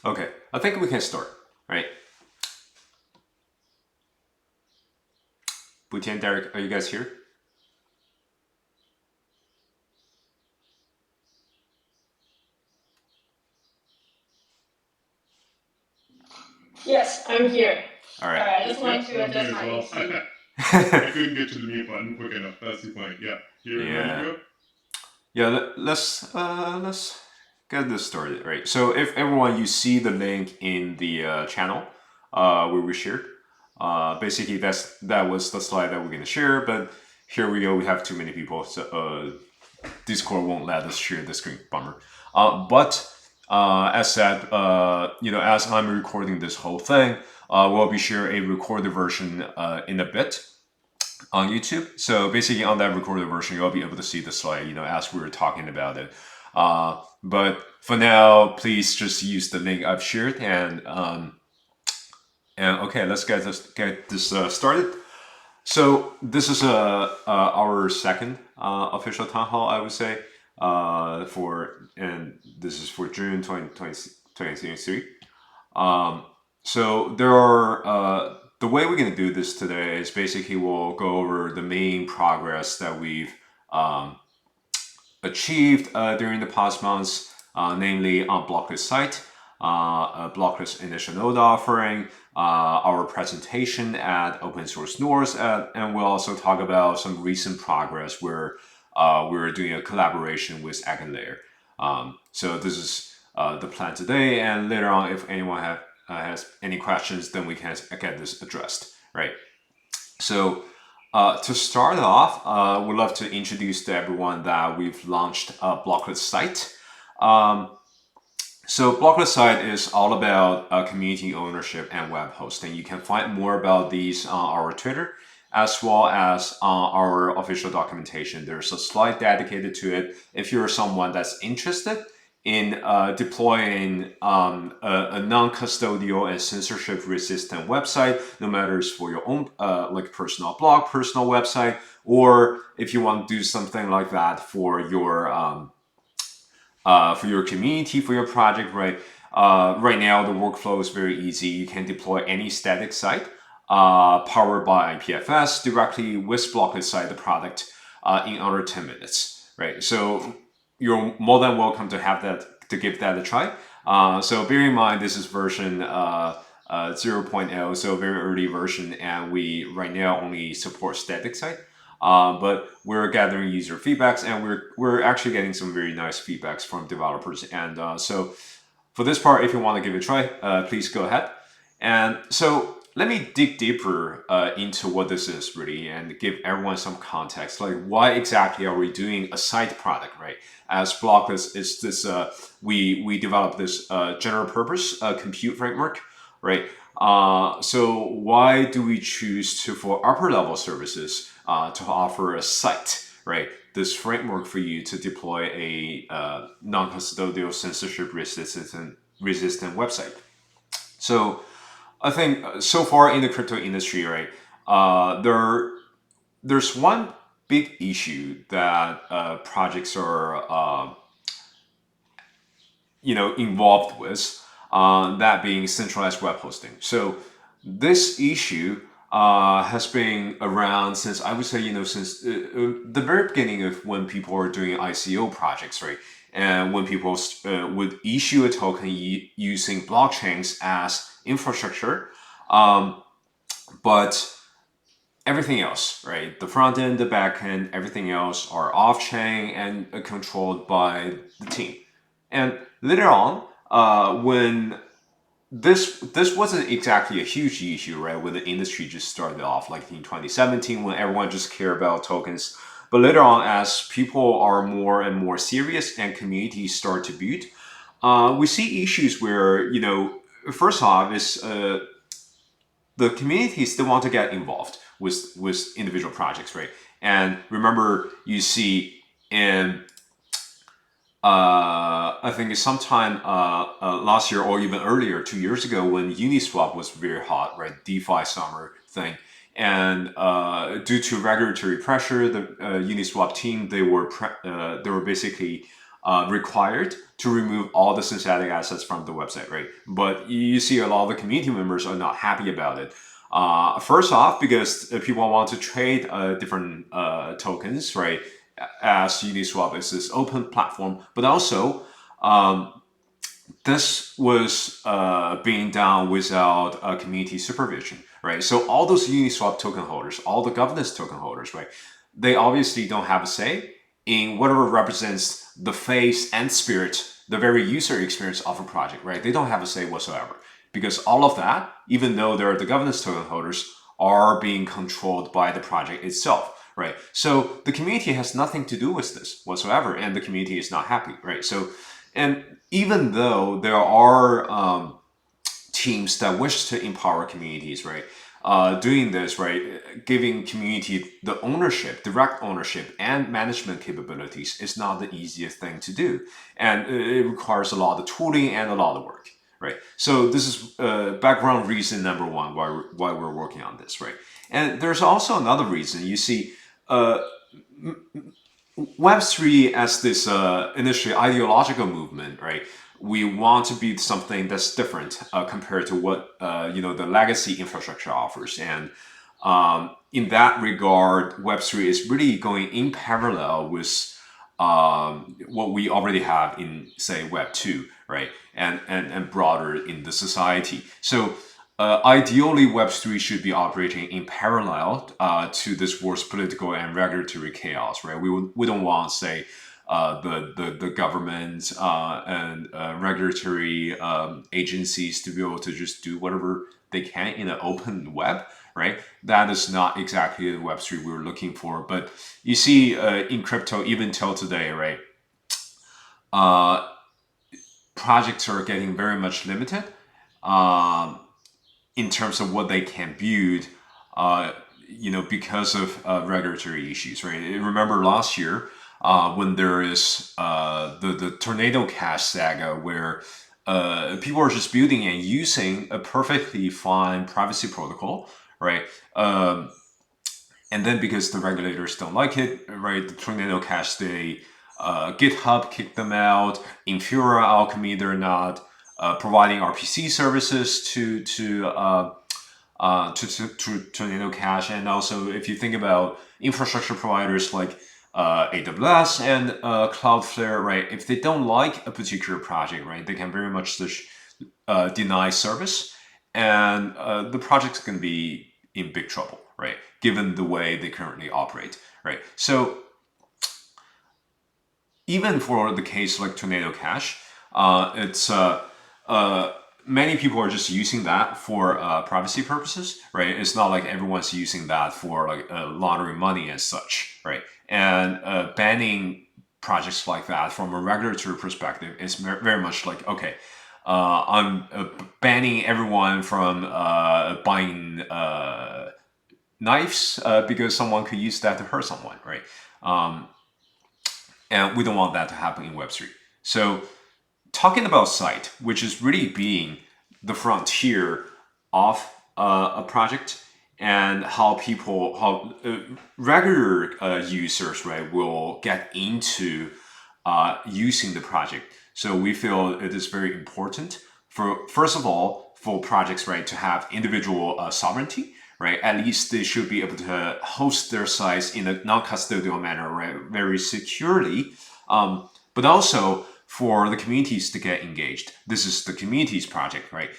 Okay, I think we can start, right? Butian, Derek, are you guys here? Yes, I'm here. All right. Sorry, I just Yep, wanted to I'm here adjust as my well. AC. I couldn't get to the mute button quick enough. That's the point. Yeah, here and ready to Yeah. go. Yeah, let's get this started, right? So if everyone you see the link in the channel where we shared, basically that was the slide that we're gonna share, but here we go, we have too many people, so Discord won't let us share the screen. Bummer. But as said, as I'm recording this whole thing, we'll be sharing a recorded version in a bit on YouTube. So basically, on that recorded version, you'll be able to see the slide, as we were talking about it. But for now, please just use the link I've shared, and okay, let's get this started. So this is our second official town hall, I would say, and this is for June 2023. So there are the way we're going to do this today is basically we'll go over the main progress that we've um, achieved during the past months, namely on Blockless site, Blockless initial node offering, our presentation at Open Source North, and we'll also talk about some recent progress where we're doing a collaboration with EigenLayer. So this is the plan today, and later on, if anyone has any questions, then we can get this addressed, right? So to start off, we'd love to introduce to everyone that we've launched a Blockless site. Um, so Blockless site is all about community ownership and web hosting. You can find more about these on our Twitter as well as on our official documentation. There's a slide dedicated to it. If you're someone that's interested in deploying a non-custodial and censorship-resistant website, no matter it's for your own like personal blog, personal website, or if you want to do something like that for your community, for your project, right? Right now, the workflow is very easy. You can deploy any static site powered by IPFS directly with Blockless site, the product, in under 10 minutes, right? So you're more than welcome to have that, to give that a try. So bear in mind, this is version 0.0, so very early version, and we right now only support static site. But we're gathering user feedbacks, and we're actually getting some very nice feedbacks from developers. And so for this part, if you want to give it a try, please go ahead. And so let me dig deeper into what this is really, and give everyone some context. Like, why exactly are we doing a side product, right? As Blockless is this, we developed this general purpose compute framework, right? So why do we choose to, for upper level services, to offer a site, right? This framework for you to deploy a non-custodial censorship resistant website. So I think so far in the crypto industry, right, there's one big issue that projects are involved with, that being centralized web hosting. So this issue has been around since, I would say, since the very beginning of when people are doing ICO projects, right? And when people would issue a token using blockchains as infrastructure, um, but everything else, right? The front end, the back end, everything else are off chain and controlled by the team. And later on, when this wasn't exactly a huge issue, right? When the industry just started off, like in 2017, when everyone just cared about tokens. But later on, as people are more and more serious and communities start to build, we see issues where, first off is the communities still want to get involved with individual projects, right? And remember, you see in I think it's sometime last year or even earlier, 2 years ago, when Uniswap was very hot, right? DeFi summer thing. And due to regulatory pressure, the Uniswap team, they were basically required to remove all the synthetic assets from the website, right? But you see a lot of the community members are not happy about it. First off, because people want to trade different tokens, right? As Uniswap is this open platform, but also this was being done without community supervision, right? So all those Uniswap token holders, all the governance token holders, right? They obviously don't have a say in whatever represents the face and spirit, the very user experience of a project, right? They don't have a say whatsoever, because all of that, even though they're the governance token holders, are being controlled by the project itself, right? So the community has nothing to do with this whatsoever, and the community is not happy, right? So, and even though there are teams that wish to empower communities, right? Doing this, right, giving community the ownership, direct ownership, and management capabilities is not the easiest thing to do, and it requires a lot of tooling and a lot of work, right? So this is background reason number one why we're working on this, right? And there's also another reason. You see, Web3 as this initially ideological movement, right? We want to be something that's different compared to what the legacy infrastructure offers, and in that regard, Web3 is really going in parallel with what we already have in, say, Web2, right, and broader in the society. So ideally, Web3 should be operating in parallel to this world's political and regulatory chaos, right? We don't want, say, the government and regulatory agencies to be able to just do whatever they can in an open web, right? That is not exactly the Web3 we were looking for. But you see, in crypto, even till today, right, projects are getting very much limited in terms of what they can build, because of regulatory issues, right? Remember last year, when there is the Tornado Cash saga, where people are just building and using a perfectly fine privacy protocol, right? And then because the regulators don't like it, right, the Tornado Cash, GitHub kicked them out. Infura, Alchemy, they're not providing RPC services to Tornado Cash. And also, if you think about infrastructure providers like AWS and Cloudflare, right? If they don't like a particular project, right, they can very much deny service, and the project's going to be in big trouble, right? Given the way they currently operate, right? So even for the case like Tornado Cash, it's many people are just using that for privacy purposes, right? It's not like everyone's using that for like laundering money as such, right? And banning projects like that from a regulatory perspective is very much like, okay, I'm banning everyone from buying knives because someone could use that to hurt someone, right? And we don't want that to happen in Web3. So talking about site, which is really being the frontier of a project, and how regular users, right, will get into using the project. So we feel it is very important first of all, for projects, right, to have individual sovereignty, right? At least they should be able to host their sites in a non-custodial manner, right, very securely. But also for the communities to get engaged. This is the community's project, right?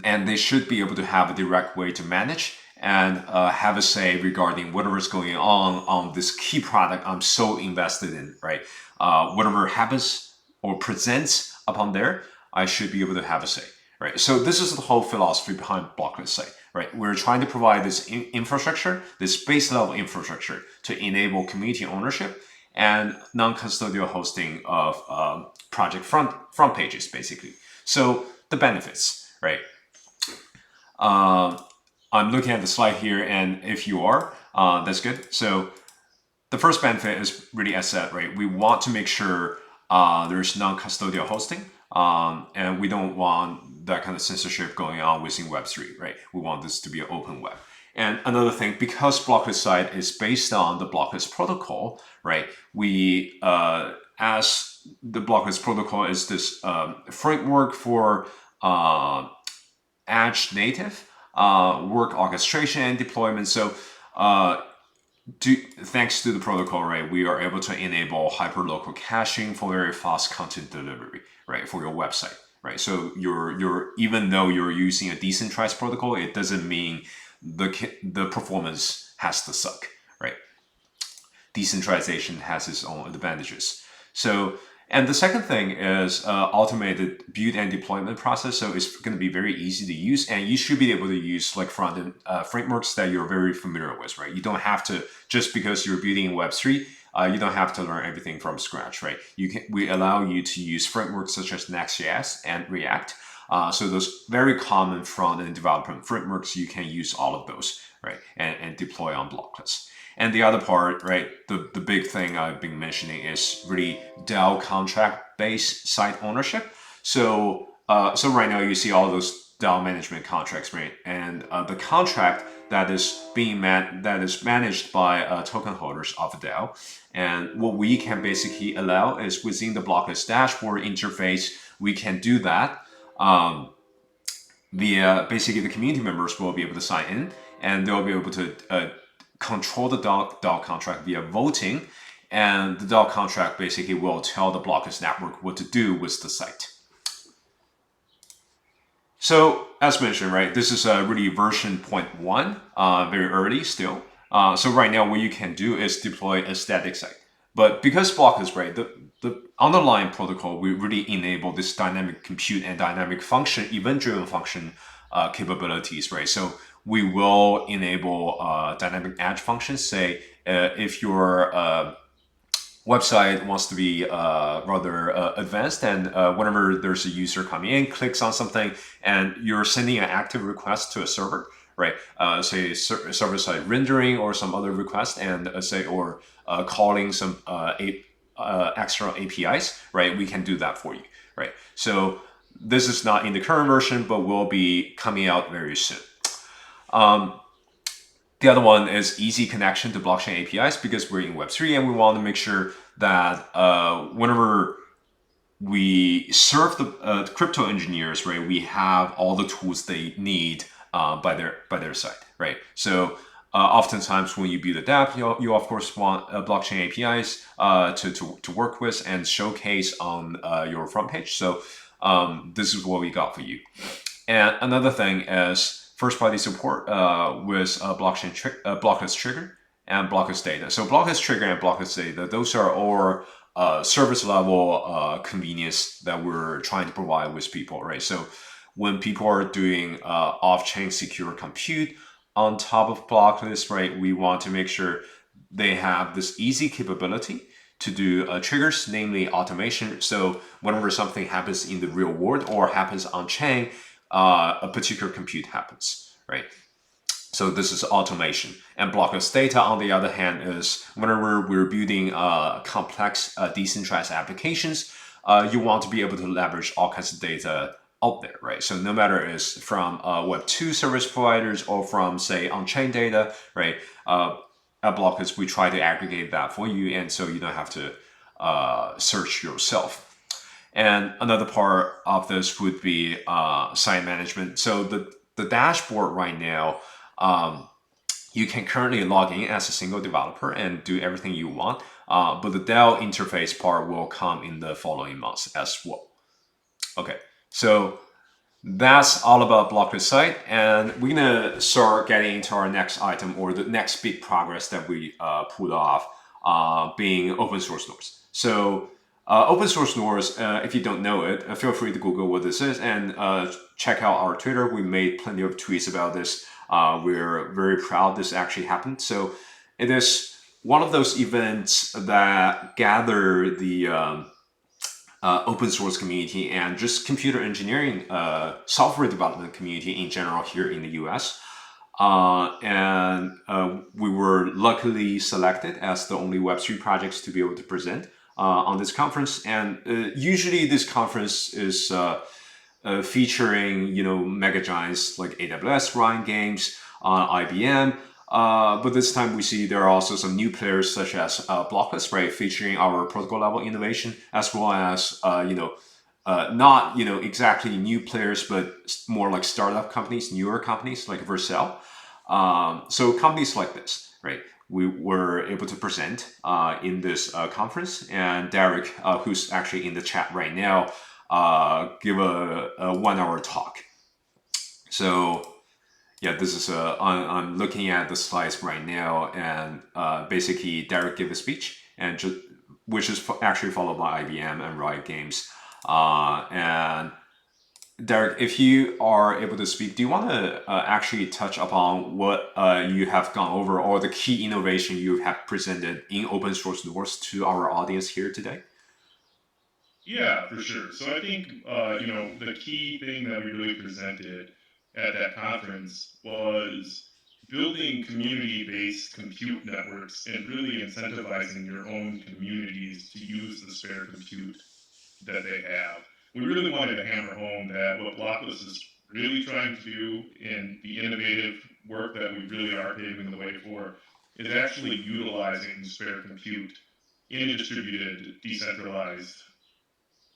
And they should be able to have a direct way to manage and have a say regarding whatever's going on this key product I'm so invested in, right? Whatever happens or presents upon there, I should be able to have a say, right? So this is the whole philosophy behind Blockless site, right? We're trying to provide this infrastructure, this base level infrastructure to enable community ownership and non-custodial hosting of project front pages, basically. So the benefits, right? I'm looking at the slide here, and if you are, that's good. So the first benefit is really as said, right? We want to make sure there's non-custodial hosting, and we don't want that kind of censorship going on within Web3, right? We want this to be an open web. And another thing, because Blockless site is based on the Blockless protocol, right? We as the Blockless protocol is this framework for Edge native work orchestration and deployment. So thanks to the protocol, right, we are able to enable hyperlocal caching for very fast content delivery, right, for your website, right. So even though you're using a decentralized protocol, it doesn't mean the performance has to suck, right. Decentralization has its own advantages. So, and the second thing is automated build and deployment process. So it's going to be very easy to use, and you should be able to use like front-end frameworks that you're very familiar with, right? You don't have to, just because you're building in Web3, you don't have to learn everything from scratch, right? We allow you to use frameworks such as Next.js and React. So those very common front-end development frameworks, you can use all of those, right? And deploy on Blockless. And the other part, right, the big thing I've been mentioning is really DAO contract-based site ownership. So right now you see all those DAO management contracts, right? And the contract that is managed by token holders of a DAO. And what we can basically allow is within the Blockless dashboard interface, we can do that via basically the community members will be able to sign in, and they'll be able to control the DAO contract via voting, and the DAO contract basically will tell the Blockless network what to do with the site. So as mentioned, right, this is really version 0.1, very early still. So right now what you can do is deploy a static site. But because Blockless, right, the underlying protocol, we really enable this dynamic compute and dynamic function, event-driven function capabilities, right? So we will enable dynamic edge functions. Say if your website wants to be rather advanced, and whenever there's a user coming in, clicks on something, and you're sending an active request to a server, right? Say server-side rendering or some other request, and calling some extra APIs, right? We can do that for you, right? So this is not in the current version, but will be coming out very soon. The other one is easy connection to blockchain APIs, because we're in Web3 and we want to make sure that whenever we serve the crypto engineers, right, we have all the tools they need by their side, right? So oftentimes when you build a dApp, you of course want blockchain APIs to work with and showcase on your front page. So this is what we got for you. And another thing is first-party support with Blockless Trigger and Blockless Data. So Blockless Trigger and Blockless Data, those are all service level convenience that we're trying to provide with people, right? So when people are doing off-chain secure compute on top of Blockless, right, we want to make sure they have this easy capability to do triggers, namely automation. So whenever something happens in the real world or happens on chain, a particular compute happens, right? So this is automation. And Blockless Data, on the other hand, is whenever we're building complex decentralized applications, you want to be able to leverage all kinds of data out there, right? So no matter it's from Web2 service providers or from, say, on-chain data, right? At Blockless, we try to aggregate that for you, and so you don't have to search yourself. And another part of this would be site management. So the dashboard right now, you can currently log in as a single developer and do everything you want, but the DAO interface part will come in the following months as well. Okay, so that's all about Blockless site, and we're gonna start getting into our next item, or the next big progress that we pulled off, being open source nodes. So open source nodes, if you don't know it, feel free to Google what this is and check out our Twitter. We made plenty of tweets about this. We're very proud this actually happened. So it is one of those events that gather the open source community and just computer engineering, software development community in general here in the US. And we were luckily selected as the only Web3 projects to be able to present on this conference. And usually this conference is featuring, mega giants like AWS, Ryan Games, IBM, But this time we see there are also some new players such as Blockless, right, featuring our protocol level innovation, as well as not exactly new players, but more like startup companies, newer companies like Vercel. So companies like this, right, we were able to present in this conference, and Derek, who's actually in the chat right now, give a 1 hour talk. So yeah, this is I'm looking at the slides right now, and basically Derek gave a speech, and which is actually followed by IBM and Riot Games. And Derek, if you are able to speak, do you want to actually touch upon what you have gone over, or the key innovation you have presented in open source North to our audience here today? Yeah, for sure. So I think, the key thing that we really presented at that conference was building community-based compute networks and really incentivizing your own communities to use the spare compute that they have. We really wanted to hammer home that what Blockless is really trying to do in the innovative work that we really are paving the way for is actually utilizing spare compute in a distributed, decentralized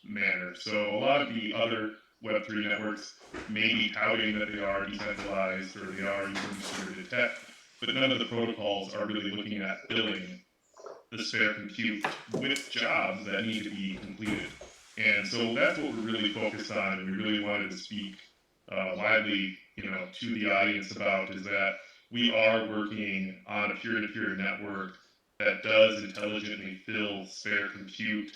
manner. So a lot of the other Web3 networks may be touting that they are decentralized or they are using distributed tech, but none of the protocols are really looking at filling the spare compute with jobs that need to be completed. And so that's what we're really focused on, and we really wanted to speak widely, to the audience about is that we are working on a peer-to-peer network that does intelligently fill spare compute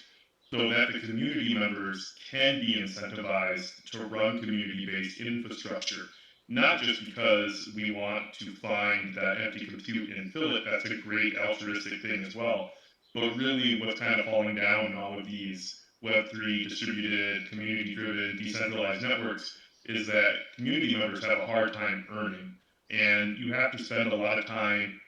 so that the community members can be incentivized to run community-based infrastructure, not just because we want to find that empty compute and fill it. That's a great altruistic thing as well. But really, what's kind of falling down in all of these Web3 distributed, community driven, decentralized networks is that community members have a hard time earning. And you have to spend a lot of time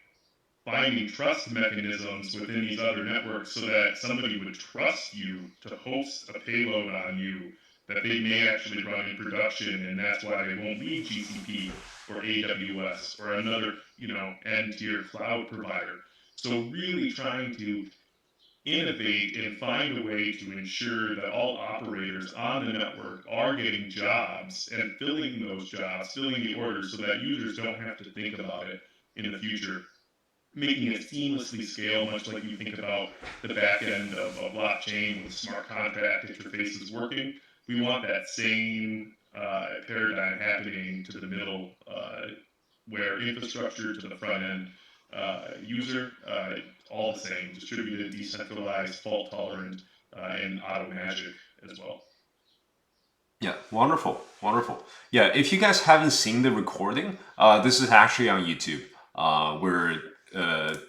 finding trust mechanisms within these other networks so that somebody would trust you to host a payload on you that they may actually run in production, and that's why they won't leave GCP or AWS or another, end-tier cloud provider. So really trying to innovate and find a way to ensure that all operators on the network are getting jobs and filling those jobs, filling the orders so that users don't have to think about it in the future, making it seamlessly scale, much like you think about the back end of a blockchain with smart contract interfaces working. We want that same paradigm happening to the middle, where infrastructure to the front end user, all the same, distributed, decentralized, fault tolerant, and auto magic as well. Yeah, wonderful, wonderful. Yeah, if you guys haven't seen the recording, this is actually on YouTube, where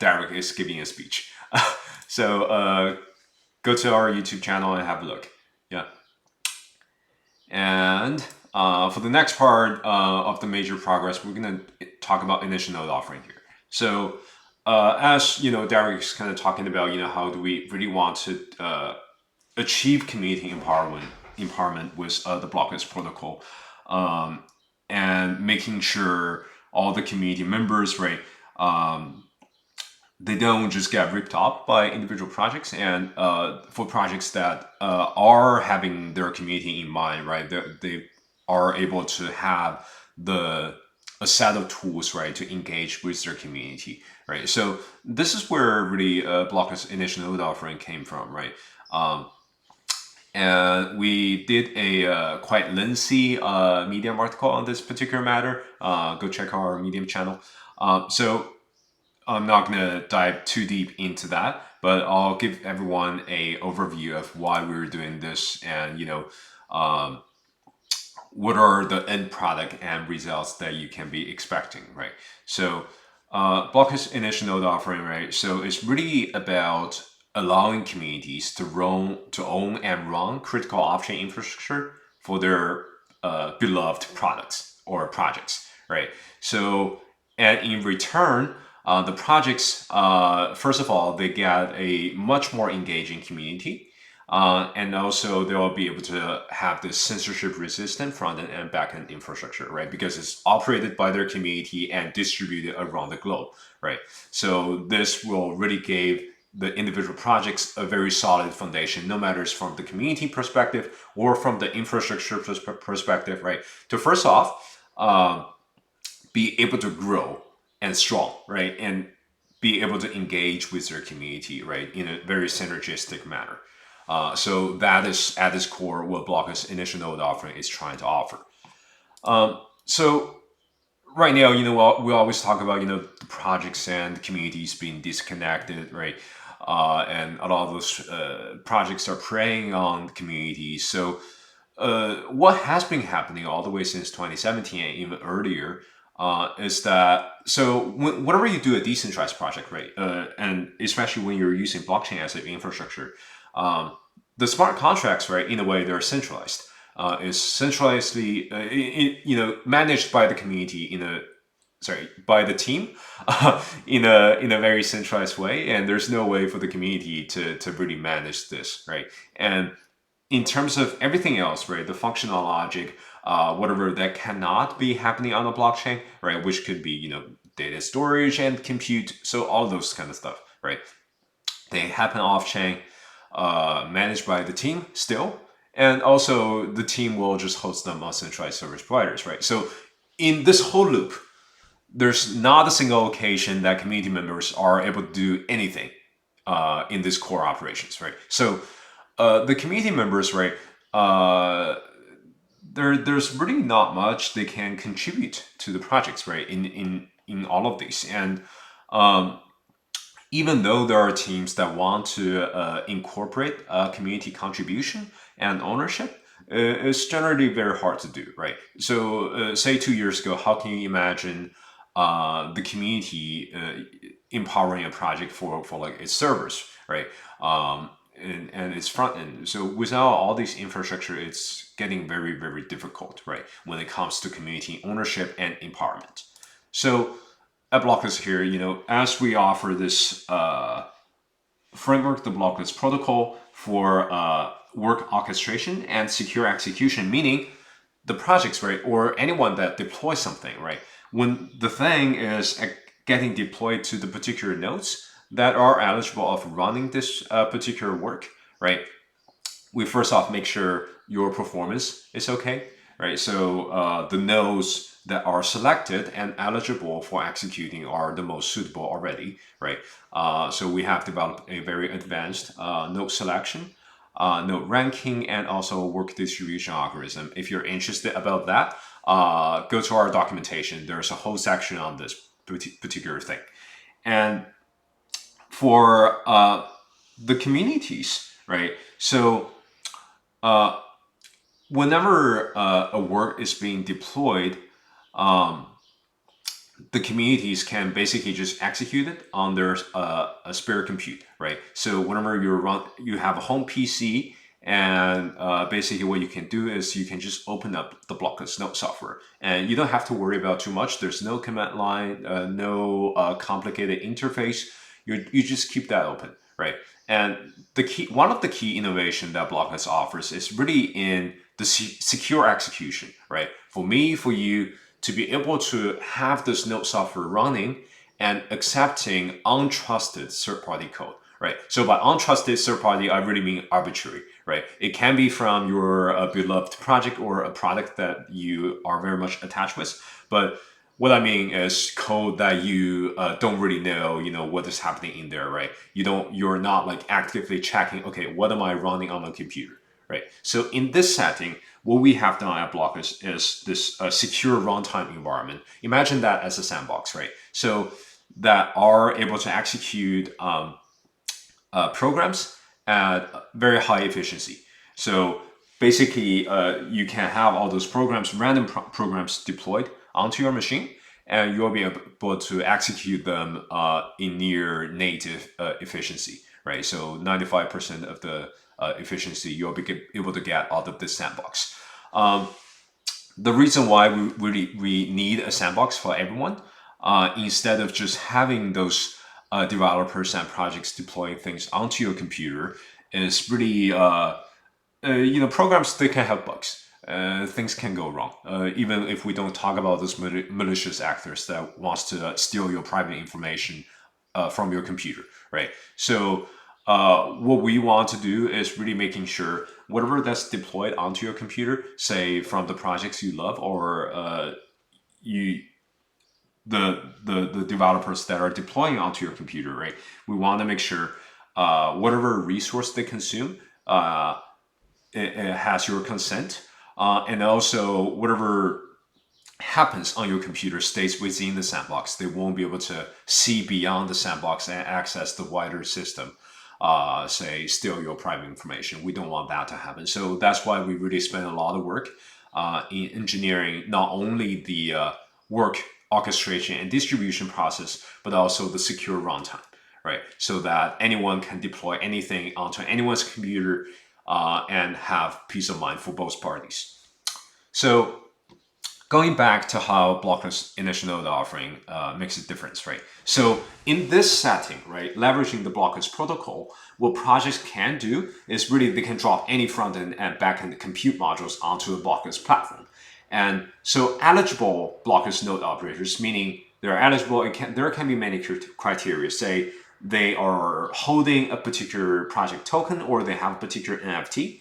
Derek is giving a speech. So go to our YouTube channel and have a look. Yeah. And for the next part of the major progress, we're going to talk about initial node offering here. So as Derek is kind of talking about, how do we really want to achieve community empowerment with the Blockless protocol, and making sure all the community members, right, they don't just get ripped off by individual projects, and for projects that are having their community in mind, right, they are able to have a set of tools, right, to engage with their community, right. So this is where really Blockless initial node offering came from, right. And we did a quite lengthy Medium article on this particular matter. Go check our Medium channel. So I'm not going to dive too deep into that, but I'll give everyone a overview of why we're doing this, and what are the end product and results that you can be expecting, right? So Blockless initial node offering, right? So it's really about allowing communities to own and run critical off-chain infrastructure for their beloved products or projects, right? So, and in return, the projects, first of all, they get a much more engaging community. And also they'll be able to have this censorship resistant front end and back end infrastructure, right? Because it's operated by their community and distributed around the globe, right? So this will really give the individual projects a very solid foundation, no matters from the community perspective or from the infrastructure perspective, right? To first off, be able to grow and strong, right? And be able to engage with their community, right, in a very synergistic manner. So that is at its core what Blockless initial node offering is trying to offer. So right now, we always talk about, the projects and communities being disconnected, right? And a lot of those projects are preying on communities. So what has been happening all the way since 2017 and even earlier is that whenever you do a decentralized project, right, and especially when you're using blockchain as an infrastructure, the smart contracts, right, in a way they're centralized. Is centralizedly, managed by the community by the team in a very centralized way, and there's no way for the community to really manage this, right? And in terms of everything else, right, the functional logic, whatever that cannot be happening on the blockchain, right, which could be, data storage and compute, so all those kind of stuff, right, they happen off chain, managed by the team still, and also the team will just host them on centralized service providers, right? So in this whole loop, there's not a single occasion that community members are able to do anything in this core operations, right? So the community members, right, there's really not much they can contribute to the projects, right, in all of these. And even though there are teams that want to incorporate community contribution and ownership, it's generally very hard to do, right? So, say 2 years ago, how can you imagine the community empowering a project for like its servers, right? And its front end. So without all these infrastructure, it's getting very, very difficult, right? When it comes to community ownership and empowerment. So at Blockless here, as we offer this framework, the Blockless protocol for work orchestration and secure execution, meaning the projects, right, or anyone that deploys something, right, when the thing is getting deployed to the particular nodes that are eligible of running this particular work, right, we first off make sure your performance is okay, right? So the nodes that are selected and eligible for executing are the most suitable already, right? So we have developed a very advanced node selection, node ranking, and also work distribution algorithm. If you're interested about that, go to our documentation. There's a whole section on this particular thing. And for the communities, right? So whenever a work is being deployed, the communities can basically just execute it on their a spare compute, right? So whenever you have a home PC, and basically what you can do is you can just open up the Blockless node software, and you don't have to worry about too much. There's no command line, no complicated interface. You just keep that open, right? And one of the key innovation that Blockless offers is really in the secure execution, right? For me, for you, to be able to have this node software running and accepting untrusted third-party code, right? So by untrusted third-party, I really mean arbitrary, right? It can be from your beloved project or a product that you are very much attached with, but what I mean is code that you don't really know, what is happening in there, right? You're not like actively checking, okay, what am I running on my computer, right? So in this setting, what we have done at Blockless is this secure runtime environment. Imagine that as a sandbox, right? So that are able to execute programs at very high efficiency. So basically, you can have all those programs, random programs deployed onto your machine, and you'll be able to execute them in near native efficiency, right? So 95% of the efficiency you'll be able to get out of this sandbox. The reason why we need a sandbox for everyone, instead of just having those developers and projects deploying things onto your computer, is really programs, they can have bugs. Things can go wrong, even if we don't talk about those malicious actors that wants to steal your private information from your computer, right? So what we want to do is really making sure whatever that's deployed onto your computer, say from the projects you love or you the developers that are deploying onto your computer, right? We want to make sure whatever resource they consume, it has your consent, and also whatever happens on your computer stays within the sandbox. They won't be able to see beyond the sandbox and access the wider system. Say, steal your private information. We don't want that to happen. So that's why we really spend a lot of work in engineering not only the work orchestration and distribution process, but also the secure runtime, right? So that anyone can deploy anything onto anyone's computer and have peace of mind for both parties. So going back to how Blockless initial node offering makes a difference, right? So in this setting, right, leveraging the Blockless protocol, what projects can do is really they can drop any front-end and back-end compute modules onto the Blockless platform. And so eligible Blockless node operators, meaning they're eligible, there can be many criteria. Say they are holding a particular project token or they have a particular NFT.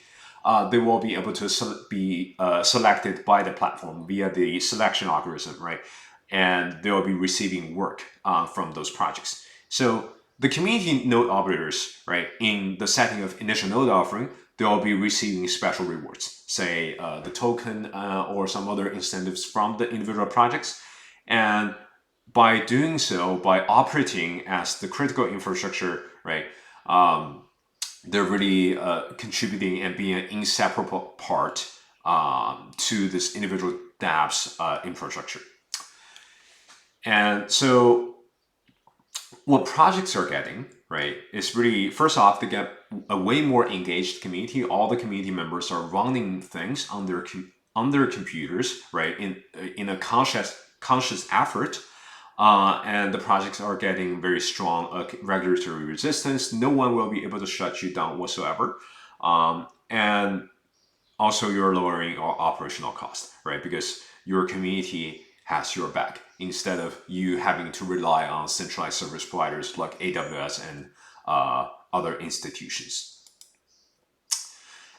They will be able to be selected by the platform via the selection algorithm, right? And they will be receiving work from those projects. So the community node operators, right, in the setting of initial node offering, they will be receiving special rewards, say the token or some other incentives from the individual projects. And by doing so, by operating as the critical infrastructure, right, they're really contributing and being an inseparable part to this individual dApp's infrastructure. And so what projects are getting, right, is really, first off, they get a way more engaged community. All the community members are running things on their computers, right, in a conscious effort. And the projects are getting very strong regulatory resistance. No one will be able to shut you down whatsoever. And also you're lowering your operational cost, right? Because your community has your back instead of you having to rely on centralized service providers like AWS and other institutions.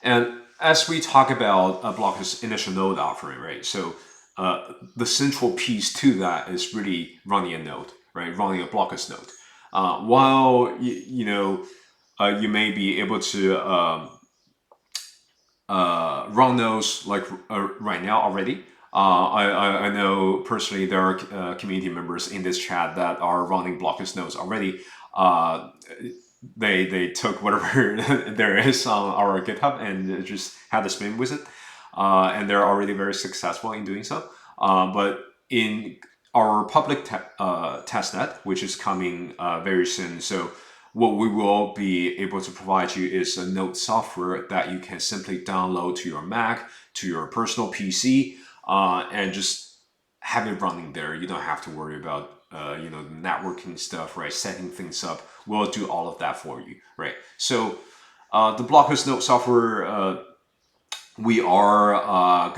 And as we talk about Blockless initial node offering, right? So the central piece to that is really running a node, right? Running a Blockless node. While you may be able to run those like right now already. I know personally there are community members in this chat that are running Blockless nodes already. They took whatever there is on our GitHub and just had a spin with it. And they're already very successful in doing so. But in our public testnet, which is coming very soon, so what we will be able to provide you is a node software that you can simply download to your Mac, to your personal PC, and just have it running there. You don't have to worry about the networking stuff, right? Setting things up. We'll do all of that for you, right? So the Blockless node software, we are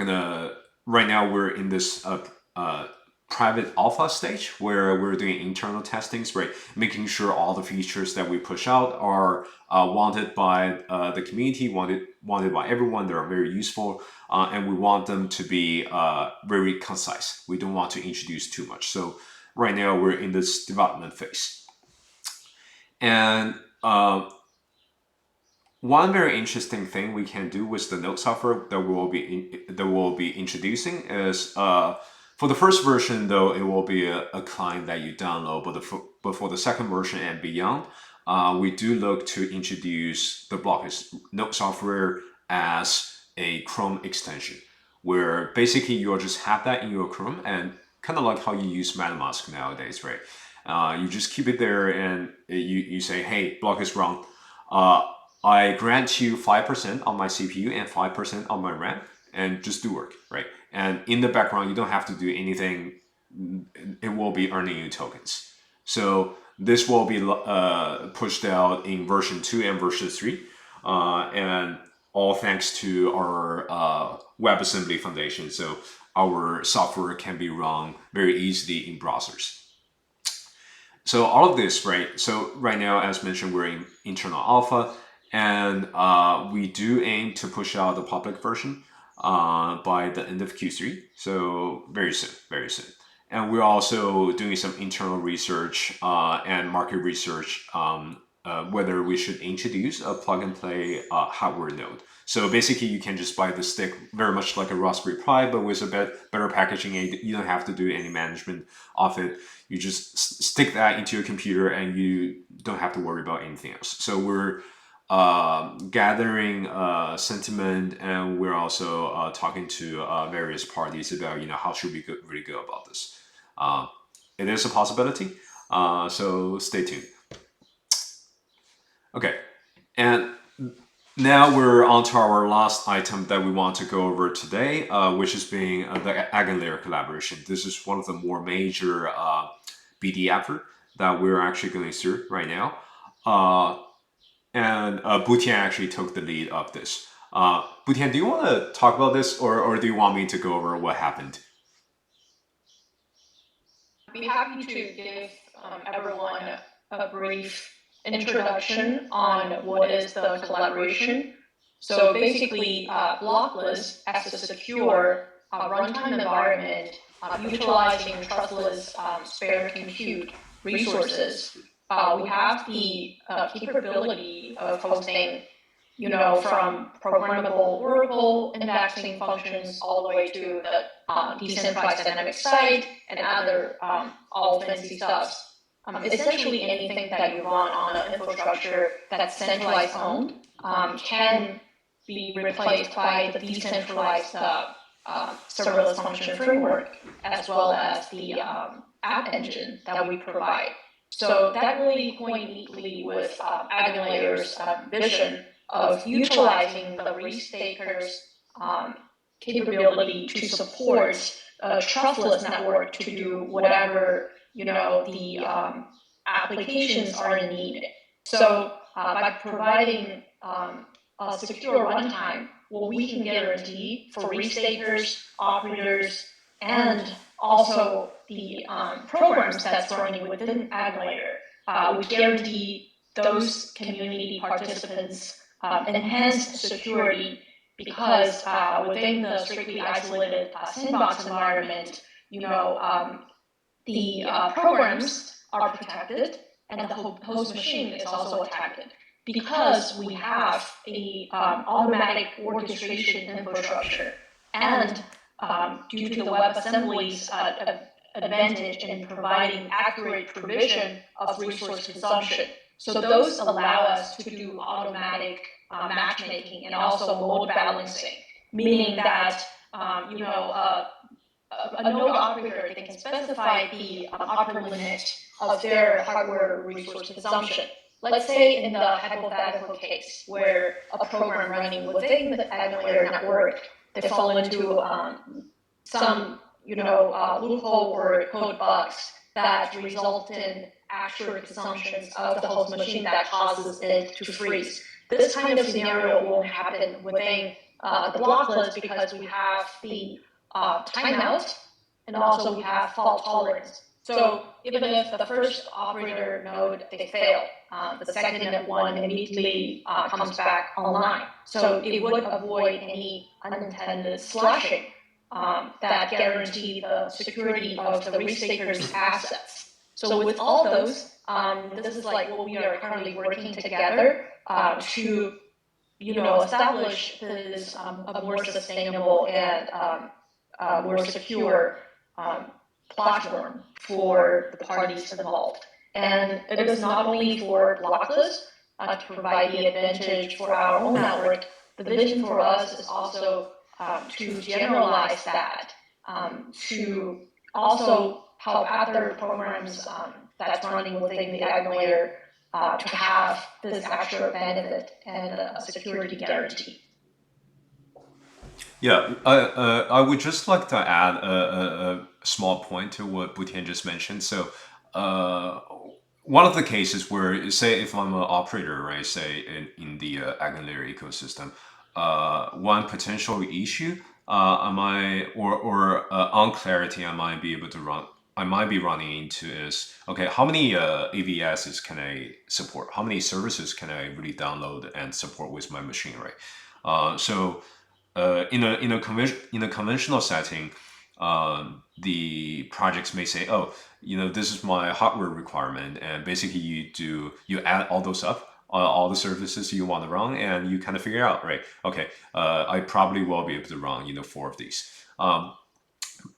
right now we're in this private alpha stage where we're doing internal testings, right? Making sure all the features that we push out are wanted by the community, wanted by everyone. They are very useful, and we want them to be very concise. We don't want to introduce too much. So right now we're in this development phase. And one very interesting thing we can do with the node software that we'll be introducing is for the first version, though, it will be a client that you download, but for the second version and beyond, we do look to introduce the Blockless node software as a Chrome extension, where basically you'll just have that in your Chrome, and kind of like how you use MetaMask nowadays, right? You just keep it there and you say, hey, Blockless run. I grant you 5% on my CPU and 5% on my RAM, and just do work, right? And in the background, you don't have to do anything. It will be earning you tokens. So this will be pushed out in version 2 and version 3. and all thanks to our WebAssembly foundation. So our software can be run very easily in browsers. So all of this, right? So right now, as mentioned, we're in internal alpha, and we do aim to push out the public version by the end of Q3. So very soon, very soon. And we're also doing some internal research and market research whether we should introduce a plug and play hardware node. So basically, you can just buy the stick very much like a Raspberry Pi, but with a bit better packaging. You don't have to do any management of it. You just stick that into your computer, and you don't have to worry about anything else. So we're gathering sentiment, and we're also talking to various parties about how should we really go about this. It is a possibility, so stay tuned. Okay, and now we're on to our last item that we want to go over today, which is being the EigenLayer collaboration. This is one of the more major BD effort that we're actually going through right now. And Butian actually took the lead of this. Butian, do you want to talk about this, or do you want me to go over what happened? I'd be happy to give everyone a brief introduction on what is the collaboration. So basically, Blockless as a secure runtime environment utilizing trustless spare compute resources. We have the capability of hosting, from programmable Oracle indexing functions all the way to the decentralized dynamic site and other all fancy stuff. Essentially, anything that you run on an infrastructure that's centralized owned can be replaced by the decentralized serverless function framework, as well as the app engine that we provide. So that really point neatly with EigenLayer's vision of utilizing the restaker's capability to support a trustless network to do whatever the applications are in need. So by providing a secure runtime, what we can guarantee for restakers, operators, and also the programs that's running within EigenLayer, we guarantee those community participants enhanced security because within the strictly isolated sandbox environment, the programs are protected and the host machine is also protected because we have a automatic orchestration infrastructure and due to the WebAssembly's advantage in providing accurate provision of resource consumption. So those allow us to do automatic matchmaking and also load balancing, meaning that a node operator, they can specify the upper limit of their hardware resource consumption. Let's say in the hypothetical case where a program running within the EigenLayer network, they fall into some loophole or code bugs that result in actual consumptions of the host machine that causes it to freeze. This kind of scenario won't happen within the blocklist because we have the timeout and also we have fault tolerance. So even if the first operator node they fail, the second one immediately comes back online. So it would avoid any unintended slashing that guarantee the security of the restaker's assets. So with all those, this is like what we are currently working together to establish this a more sustainable and more secure platform for the parties involved. And it is not only for Blockless to provide the advantage for our own network, the vision for us is also to generalize that, to also help other programs that's running within the EigenLayer to have this actual benefit and a security guarantee. Yeah, I would just like to add a small point to what Butian just mentioned. So, one of the cases where, say, if I'm an operator, right, say in the EigenLayer ecosystem, one potential issue I might or unclarity I might be running into is, okay, how many AVSs can I support? How many services can I really download and support with my machine, right? So in a conventional setting, the projects may say, "Oh, this is my hardware requirement," and basically you add all those up, all the services you want to run, and you kind of figure out, right? Okay, I probably will be able to run, four of these.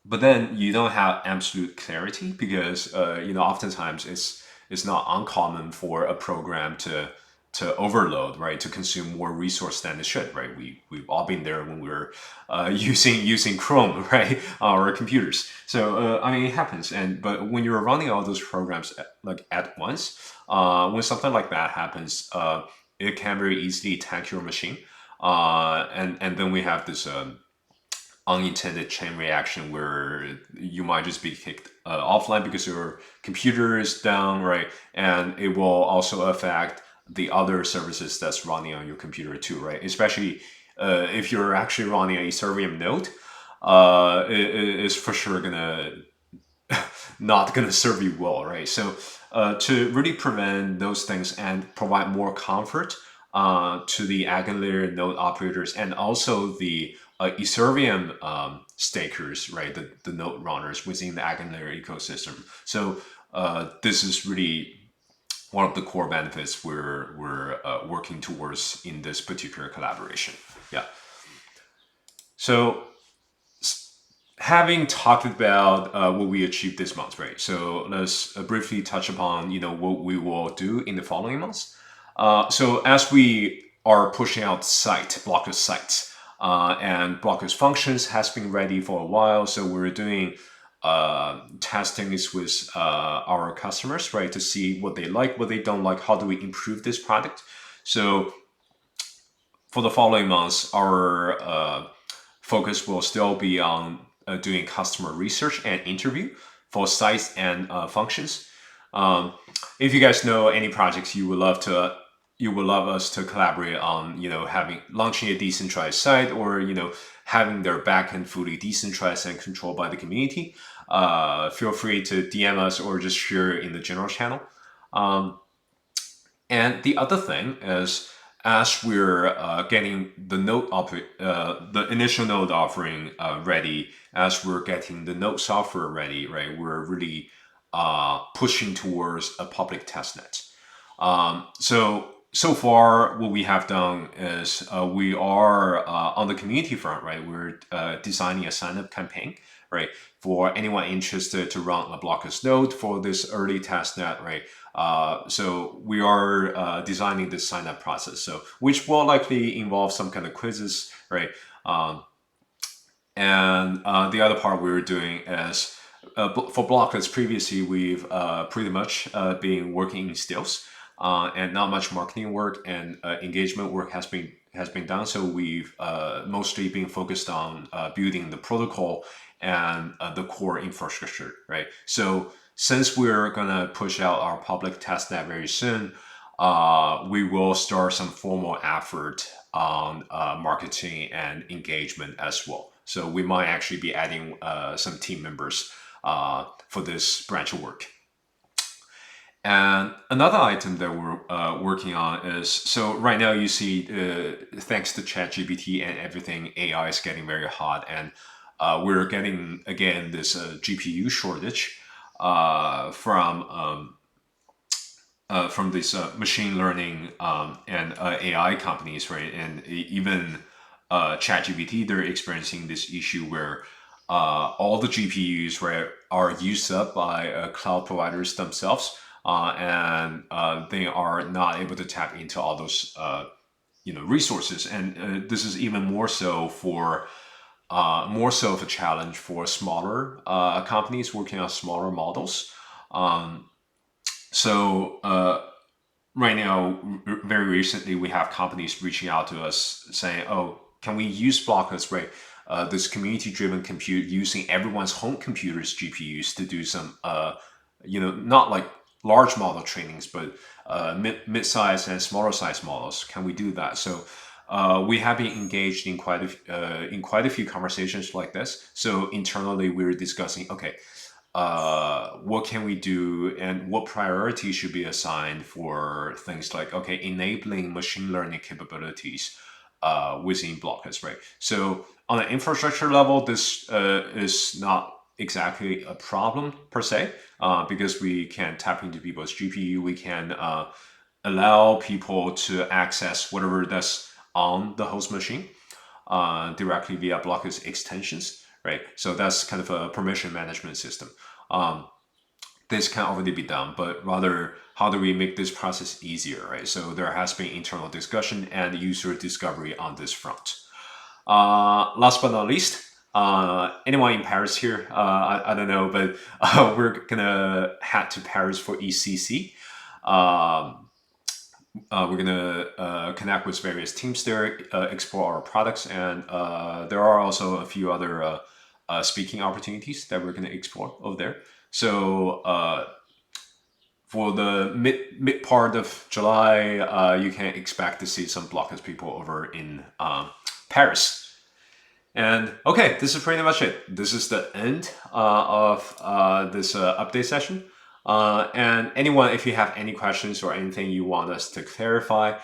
But then you don't have absolute clarity because oftentimes it's not uncommon for a program to overload, right? To consume more resource than it should, right? We've all been there when we were using Chrome, right? Our computers. So I mean, it happens. But when you're running all those programs at once, when something like that happens, it can very easily attack your machine. And then we have this unintended chain reaction where you might just be kicked offline because your computer is down, right? And it will also affect the other services that's running on your computer too, right? Especially if you're actually running a Ethereum node, it's for sure not gonna serve you well, right? So to really prevent those things and provide more comfort to the EigenLayer node operators and also the Ethereum stakers, right? The node runners within the EigenLayer ecosystem. So this is really one of the core benefits we're working towards in this particular collaboration. Yeah. So having talked about what we achieved this month, right? So let's briefly touch upon what we will do in the following months. So as we are pushing out Blockless sites, and Blockless functions has been ready for a while, so we're doing testings with our customers, right, to see what they like, what they don't like, how do we improve this product. So for the following months, our focus will still be on doing customer research and interview for sites and functions. If you guys know any projects you would love us to collaborate on, launching a decentralized site or having their backend fully decentralized and controlled by the community, feel free to DM us or just share in the general channel. And the other thing is, as we're getting the the initial node offering ready, as we're getting the node software ready, right, we're really pushing towards a public testnet. So far, what we have done is we are on the community front, right? We're designing a sign-up campaign, right, for anyone interested to run a Blockless node for this early testnet, right? So we are designing this sign-up process, so which will likely involve some kind of quizzes, right? And the other part we're doing is for Blockless. Previously, we've pretty much been working in stealth, and not much marketing work and engagement work has been done. So we've mostly been focused on building the protocol and the core infrastructure, right? So since we're gonna push out our public testnet very soon, we will start some formal effort on marketing and engagement as well. So we might actually be adding some team members for this branch of work. And another item that we're working on is, so right now you see, thanks to ChatGPT and everything, AI is getting very hot, and we're getting, again, this GPU shortage from these machine learning and AI companies, right? And even ChatGPT, they're experiencing this issue where all the GPUs, right, are used up by cloud providers themselves, and they are not able to tap into all those resources. And this is even more so of a challenge for smaller companies working on smaller models. So right now, very recently, we have companies reaching out to us saying, "Oh, can we use Blockless, right? This community-driven compute using everyone's home computer's GPUs to do some, not large model trainings, but mid-size and smaller size models. Can we do that? So we have been engaged in quite a few conversations like this. So internally, we're discussing, okay, what can we do and what priority should be assigned for things like, okay, enabling machine learning capabilities within Blockless, right? So on an infrastructure level, this is not exactly a problem per se, because we can tap into people's GPU, we can allow people to access whatever that's on the host machine directly via Blockless extensions, right? So that's kind of a permission management system. This can already be done, but rather, how do we make this process easier, right? So there has been internal discussion and user discovery on this front. Last but not least, anyone in Paris here? I don't know, but we're gonna head to Paris for ECC. We're gonna connect with various teams there, explore our products, and there are also a few other speaking opportunities that we're gonna explore over there. So for the mid part of July, you can expect to see some Blockless people over in Paris. And okay, this is pretty much it. This is the end of this update session. And anyone, if you have any questions or anything you want us to clarify,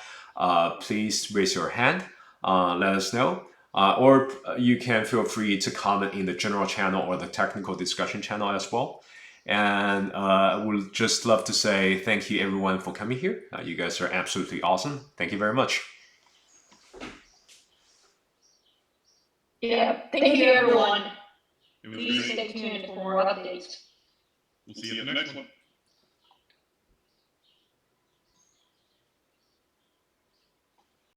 please raise your hand, let us know. Or you can feel free to comment in the general channel or the technical discussion channel as well. And we'd just love to say thank you everyone for coming here. You guys are absolutely awesome. Thank you very much. Yeah, thank you everyone. It was Please great. stay tuned for more updates. We'll see you at the next one.